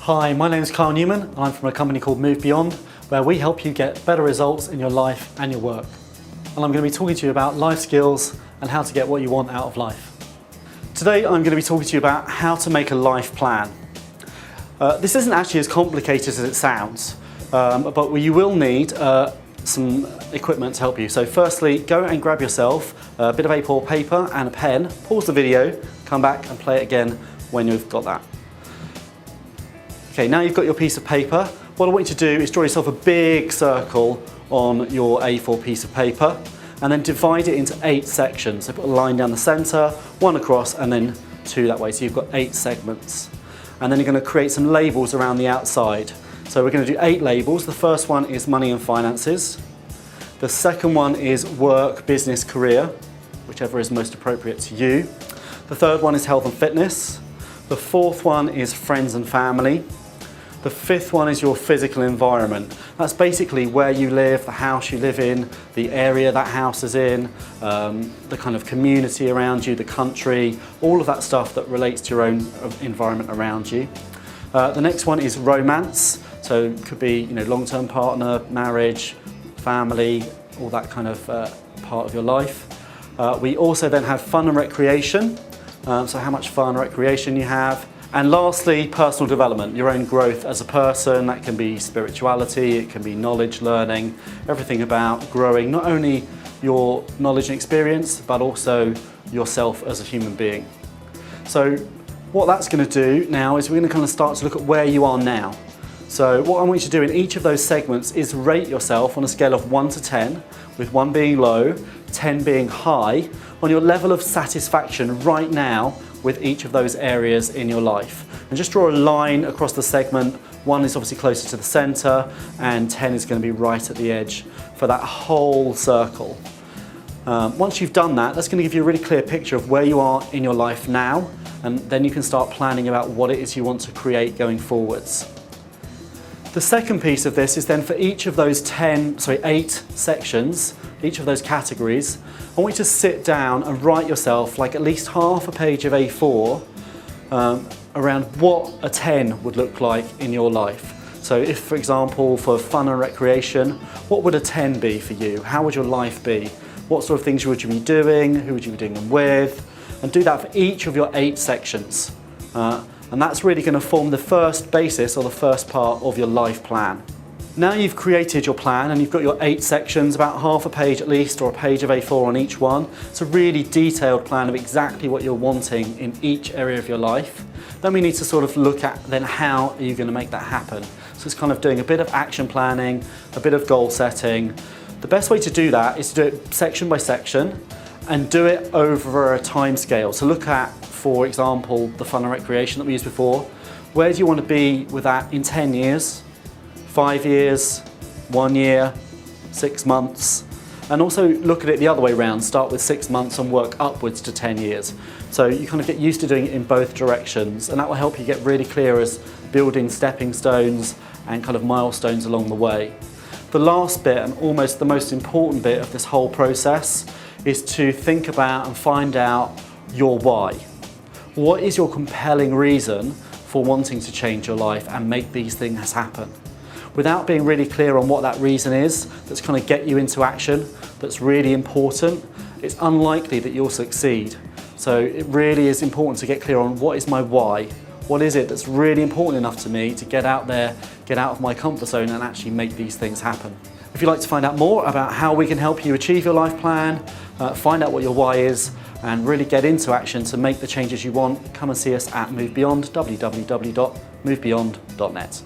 Hi, my name is Kyle Newman and I'm from a company called Move Beyond, where we help you get better results in your life and your work. And I'm going to be talking to you about life skills and how to get what you want out of life. Today I'm going to be talking to you about how to make a life plan. This isn't actually as complicated as it sounds, but you will need some equipment to help you. So firstly, go and grab yourself a bit of A4 paper and a pen, pause the video, come back and play it again when you've got that. Okay, now you've got your piece of paper. What I want you to do is draw yourself a big circle on your A4 piece of paper and then divide it into 8 sections. So put a line down the centre, 1 across and then 2 that way. So you've got 8 segments. And then you're going to create some labels around the outside. So we're going to do 8 labels. The first one is money and finances. The second one is work, business, career, whichever is most appropriate to you. The third one is health and fitness. The fourth one is friends and family. The fifth one is your physical environment. That's basically where you live, the house you live in, the area that house is in, the kind of community around you, the country, all of that stuff that relates to your own environment around you. The next one is romance. So it could be long-term partner, marriage, family, all that kind of part of your life. We also then have fun and recreation. So how much fun and recreation you have. And lastly, personal development, your own growth as a person. That can be spirituality, it can be knowledge, learning, everything about growing not only your knowledge and experience, but also yourself as a human being. So what that's going to do now is we're going to kind of start to look at where you are now. So what I want you to do in each of those segments is rate yourself on a scale of 1 to 10, with 1 being low, 10 being high, on your level of satisfaction right now with each of those areas in your life. And just draw a line across the segment. 1 is obviously closer to the centre and 10 is going to be right at the edge for that whole circle. Once you've done that, that's going to give you a really clear picture of where you are in your life now, and then you can start planning about what it is you want to create going forwards. The second piece of this is then for each of those 8 sections, each of those categories, I want you to sit down and write yourself like at least half a page of A4 around what a 10 would look like in your life. So if, for example, for fun and recreation, what would a 10 be for you? How would your life be? What sort of things would you be doing? Who would you be doing them with? And do that for each of your 8 sections. And that's really going to form the first basis or the first part of your life plan. Now you've created your plan and you've got your 8 sections, about half a page at least, or a page of A4 on each one. It's a really detailed plan of exactly what you're wanting in each area of your life. Then we need to sort of look at then how are you going to make that happen. So it's kind of doing a bit of action planning, a bit of goal setting. The best way to do that is to do it section by section and do it over a time scale. So look at, for example, the fun and recreation that we used before. Where do you want to be with that in 10 years, 5 years, 1 year, 6 months? And also look at it the other way around. Start with 6 months and work upwards to 10 years. So you kind of get used to doing it in both directions, and that will help you get really clear as building stepping stones and kind of milestones along the way. The last bit, and almost the most important bit of this whole process, is to think about and find out your why. What is your compelling reason for wanting to change your life and make these things happen? Without being really clear on what that reason is, that's going to get you into action, that's really important, it's unlikely that you'll succeed. So it really is important to get clear on what is my why? What is it that's really important enough to me to get out there, get out of my comfort zone and actually make these things happen? If you'd like to find out more about how we can help you achieve your life plan, find out what your why is, and really get into action to make the changes you want, come and see us at Move Beyond, www.movebeyond.net.